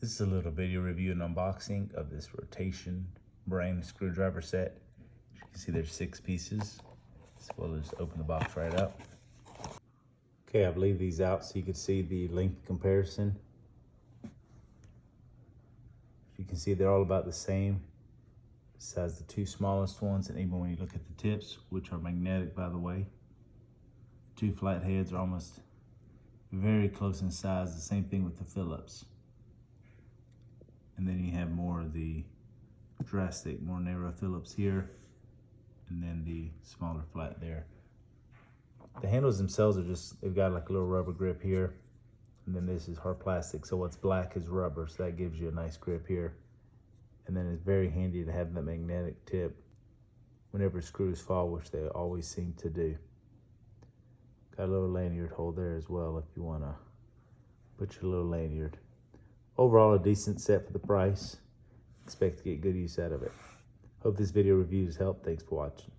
This is a little video review and unboxing of this rotation brand screwdriver set. As you can see, there's 6 pieces. So we'll just open the box right up. Okay, I've laid these out so you can see the length comparison. As you can see, they're all about the same, besides the 2 smallest ones, and even when you look at the tips, which are magnetic by the way, 2 flat heads are almost very close in size. The same thing with the Phillips. And then you have more of the drastic, more narrow Phillips here, and then the smaller flat there. The handles themselves are just, they've got like a little rubber grip here, and then this is hard plastic, so what's black is rubber, so that gives you a nice grip here. And then it's very handy to have that magnetic tip whenever screws fall, which they always seem to do. Got a little lanyard hole there as well if you want to put your little lanyard. Overall, a decent set for the price. Expect to get good use out of it. Hope this video review has helped. Thanks for watching.